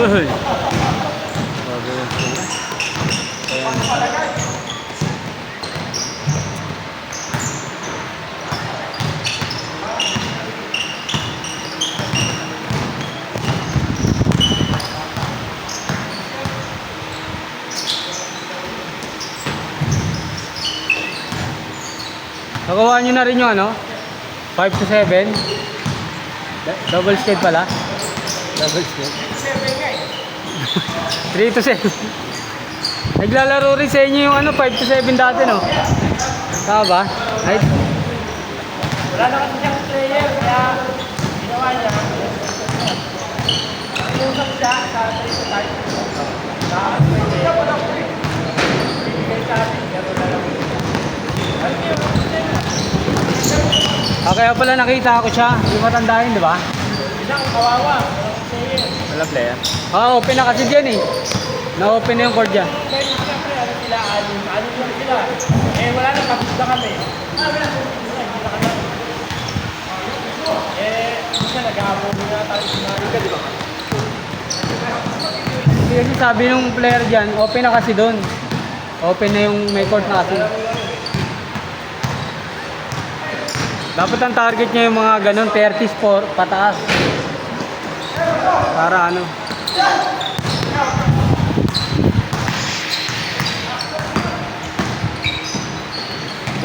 Uy. Bago yan sila. Ayan. Nagawa nyo na rin yung ano? 5 to 7. Double skate pala. Double skate. 3 to 7. Naglalaro rin sa inyo yung ano, 5 to 7 dati, no? Tama ba? Right? Wala na kasi siyang player, kaya ginawa niya. Usap siya sa 3 to 5. Siya po lang po eh. Bigay sa atin, gano'n na lang. Kaya pala nakita ko siya. Yung matandahin, di ba? Isang kawawa, walang player. Wala player. Open na kasi dyan eh. Na-open na yung court dyan. Pero siyempre, ano sila, anim lang sila. Eh, wala na, kapit na kami. Wala na, hindi na kami. Eh, minsan nag-aamon na tayo sinari ka, di ba? Kasi sabi nung player dyan, open na kasi doon. Open na yung may court na kasi. Dapat ang target niya yung mga ganun, 30s pataas. Para ano.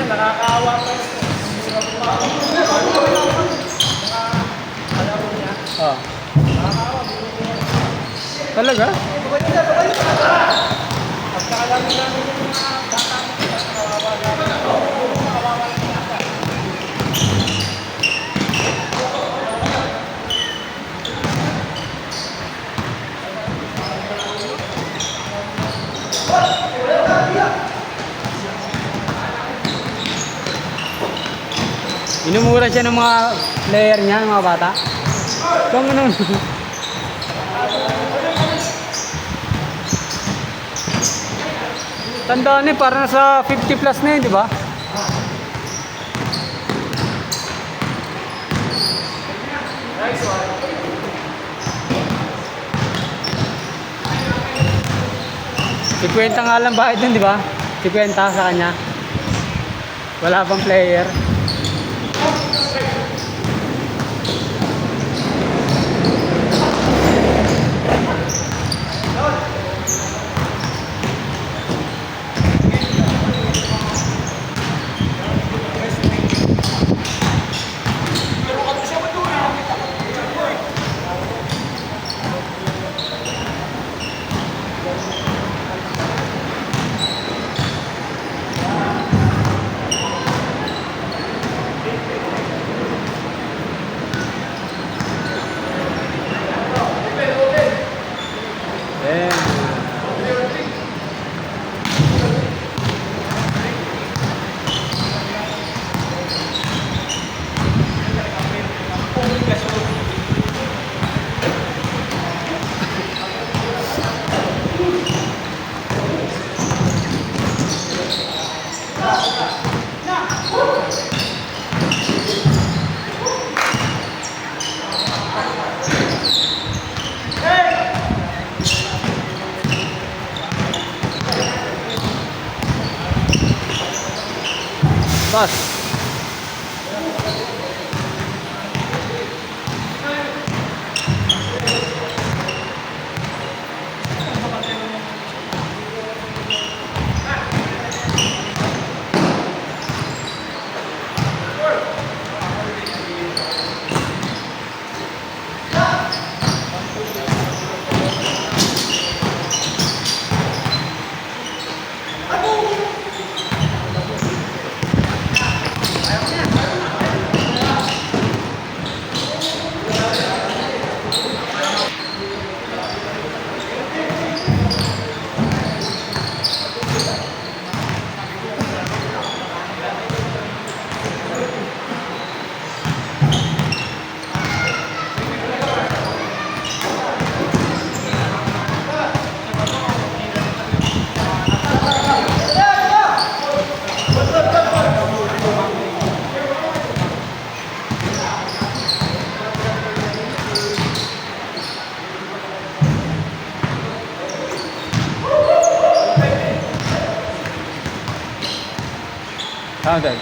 Nakakaawa pa ito. Alam mo niya. Oh. Talaga? Pagkakalamin namin yung mga bata na kawawa namin. Inumura siya ng mga player niya, ng mga bata. Kung ano. Tandaan eh, parang nasa 50 plus na yun, di ba? Nice one. Si Kwenta nga lang bakit yun, di ba? Si Kwenta sa kanya. Wala pang player. Bas. Dad.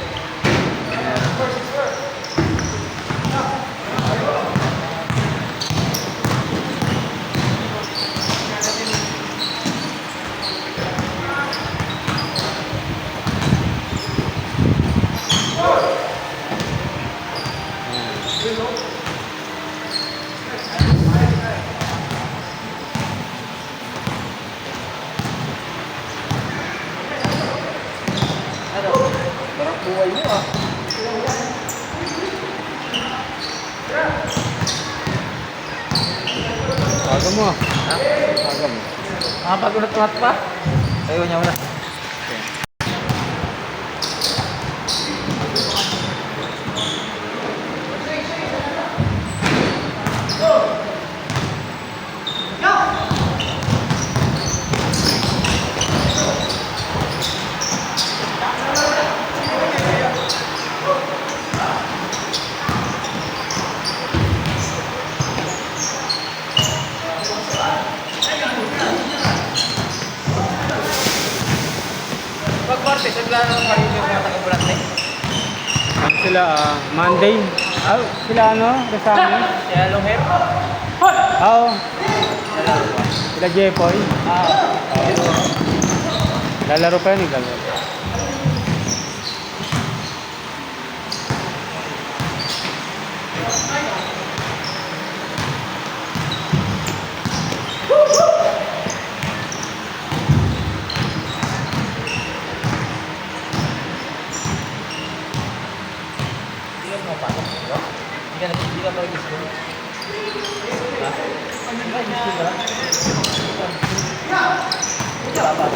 Ano? Parang buhay mo ah. Aga mo. Ha? Aga mo. Pag-unat-unat pa? Ayaw niya wala. Pag-parte, sagla naman pa rin yung mga taga-bulante. Ano sila, Monday. Sila ano, kasama. Kaya long hair? Oo. Sila Jepoy. Lalaro pa yun, lalaro. Hindi ka pumapasok dito? Hindi ka mag-school? Ha? Hindi ka mag-school ka lang? Hindi ka ba?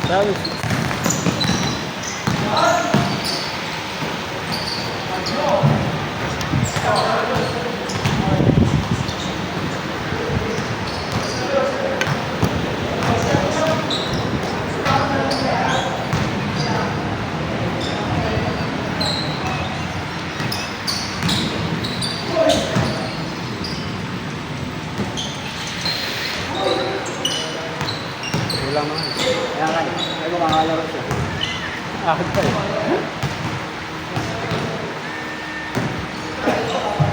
Tapos, wala naman. Kaya nga, ay kumakalaro siya. Aga eh.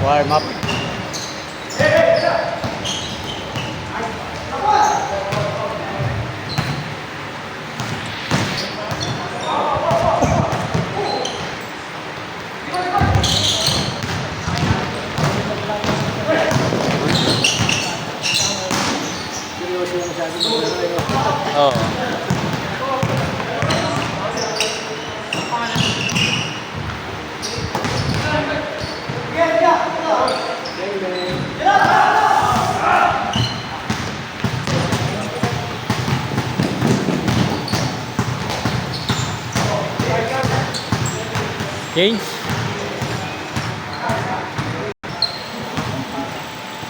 Warm up. Seryoso yung masyado maglaro. Oo. Change?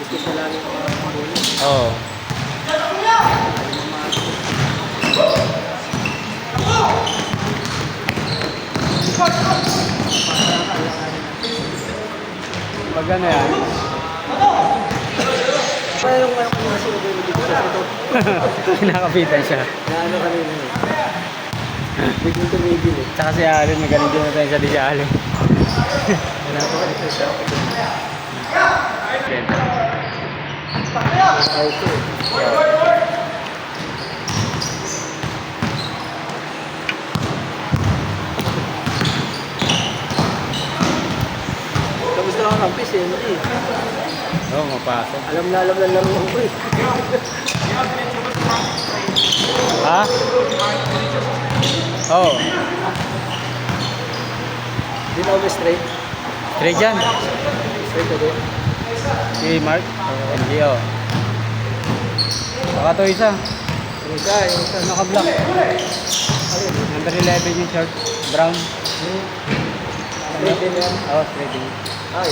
Gusto siya lagi ng mga panguli. Oo. Pag ano yan? Kaya yung mga sinubay dito sa ito. Kinakapitan siya. Na ano kanina eh. Biglang tumigil eh. Tsaka si Allen, magaling din natin siya di si Allen. Wala pa ka dito siya. Auto eh. Kamusta ka kampis eh? Ano eh? Oo, mapasok. Alam na laro ko eh. Ha? Oo. Oh, Di na over straight. straight yan. Straight na din. Si Mark. Hindi, oh. Baka to isa. Yung isa. Naka-block. Number 11 yung shirt. Brown. Straight din yan. Oo, straight din. Ay.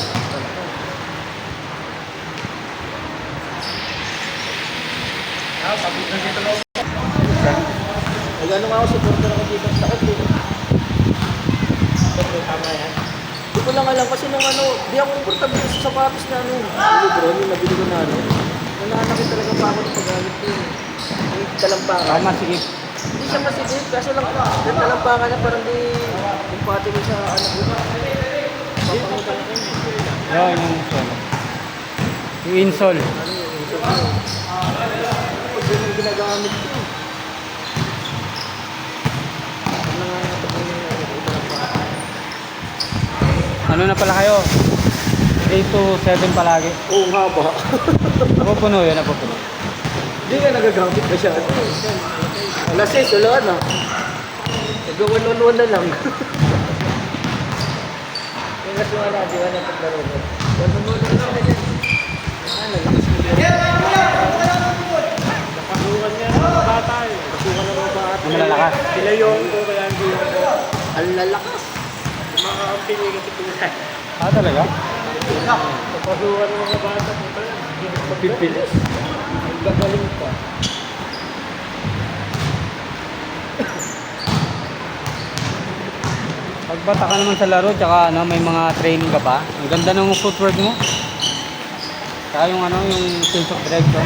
Sabit na dito mo. Nag-ano nga ako, supporter ako dito sa takot dito. Tama yan. Di ko lang alam kasi nung ano, di ako komportable sa sapatos na ano. Bro, yung nabili ko na ano. Nananakit talaga pa ako ng paggamit ko. Yung talampakan. Tama, sige. Hindi siya masigit, kaso lang yung talampakan na parang di compatible sa ano ko. Papangutan ko. Yun, yung insole. Ano yung insult ko? Pag yun yung ginagamit ko. Ano nga yung talampakan? Ano na pala kayo? 8 to 7 palagi. Oo nga ba? Napupuno yun, napupuno. Hindi ka nagagamit masyado. Alas 6, wala na. Nag-1-on-1 na lang. Yung kasi wala, di ba na paglaro ko? 1-on-1 na lang na yan. Lakas mo yan. Nakasukan niya ng bata eh. Nakasukan ng mga bata. Ang malalakas. Sila yung ko, kaya hindi yung ko. Ang lalakas. Yung mga kampini kasi tulad. Ah, talaga? Nakasukan ng mga bata. Pipilis. Ang gagaling pa. Pagbata ka naman sa laro, tsaka ano, may mga training ka pa. Ang ganda ng footwork mo. Tsaka yung ano, yung sense of direction.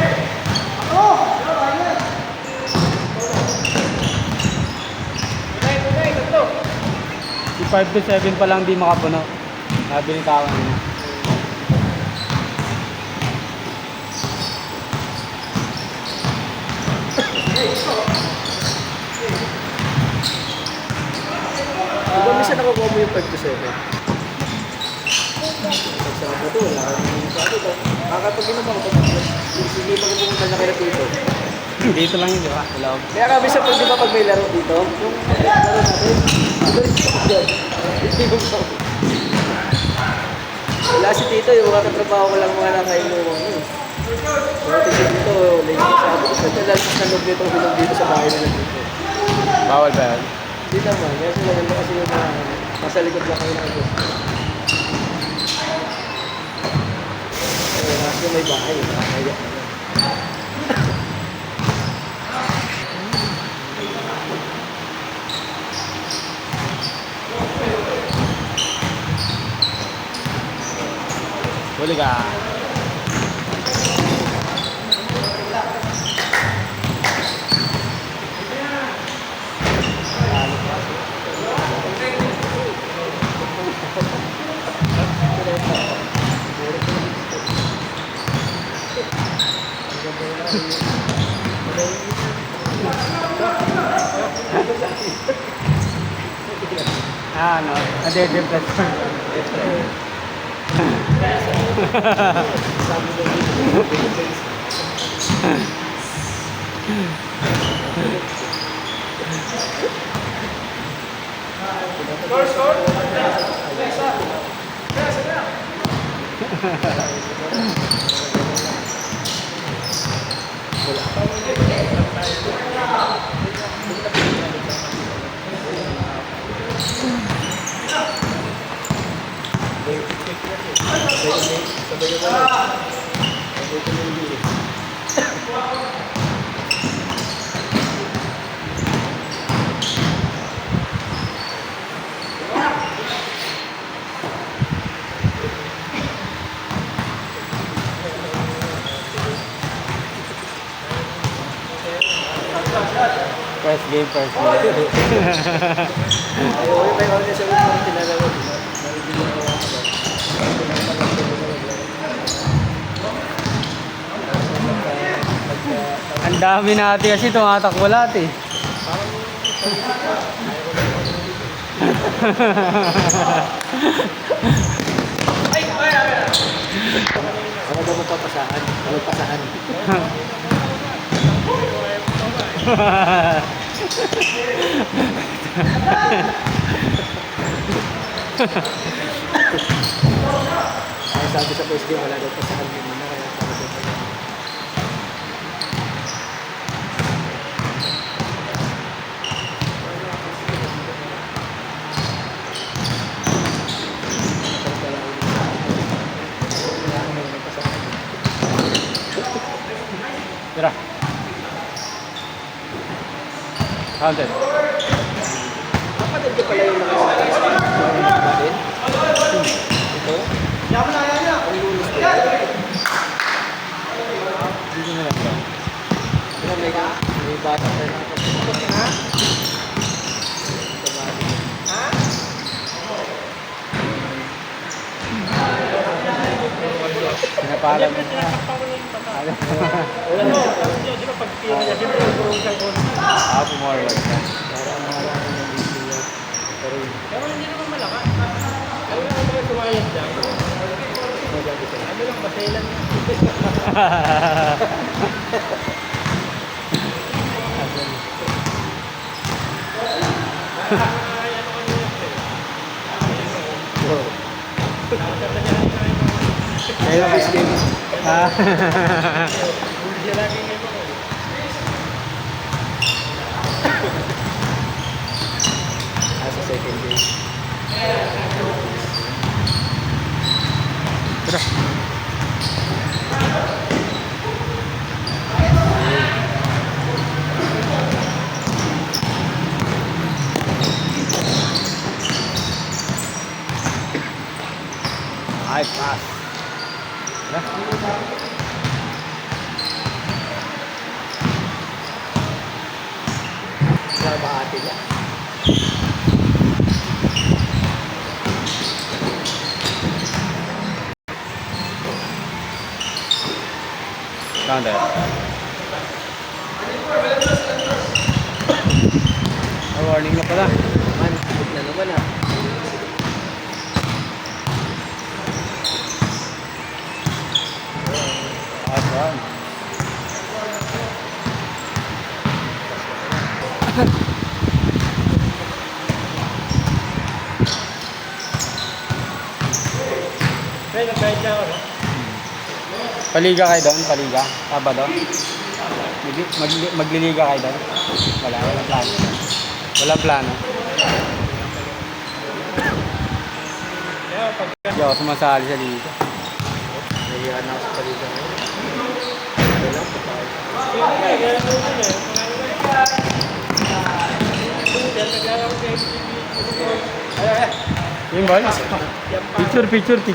Si 5 to 7 pa lang di makapuno. Sabi ni Kawan niya. Di ba minsan nakukuha mo yung 5 to 7? Pagsama ko to, wala kang hindi sa akin. Kakapag ginawa ko, hindi pa ko pumunta na kaya dito. Dito lang yun, di ba? Sa loob. Kaya kami sa pag di ba pag may laro dito, yung laro natin, hindi ko pa. Wala si Tito, yung mga katrabaho ko lang mga nakainuwang yun. Mga Tito dito, late ko sa atin, kasi lalpas na loob nito, bilog dito sa bahay nila dito. Bawal ba yan? Hindi naman, kasi maganda kasi yung mga, nasa likod lang kayo ng bus. Kasi may bahay, nakakaya. Huli ka. Ah, ano? Adedeptas. First game, first game. Ay, okay, may mga sa mga tinalawag. Ang dami natin kasi tumatakbo lahat eh. Ano ba magpapasahan? Ano pasahan? Ay, sabi sa first game, wala daw pa sa kanila na kaya sabi ko pa lang. Tira. Counted. Kapatid ko pala yung nakasali. Ito? Ang lunes ko. Dito na lang ba? May ka? May bata pa rin nakapagpapos na. Pinapalam mo na. Wala na siya. Di ba pag pina niya, siyempre yung siya ko. Pumorward ka. Para marami ng video. Pero hindi naman malaka. Ano lang naman tumayad siya? Ano lang, basailan niya. Kaya na best game. Sa second game. Tira. Ay, pass. Tira. Sa bahati niya. Counted. Warning na pala. Man, good na naman ah. Awesome. Kaya nag-guide niya ako, no? Paliga kayo doon? Paliga? Sabado? Magliliga kayo doon? Walang plano. Walang plano. Hindi ako sumasali sa liga. Nahiyan ako sa palita ngayon. Ano lang, patay. Yung ball? Picture.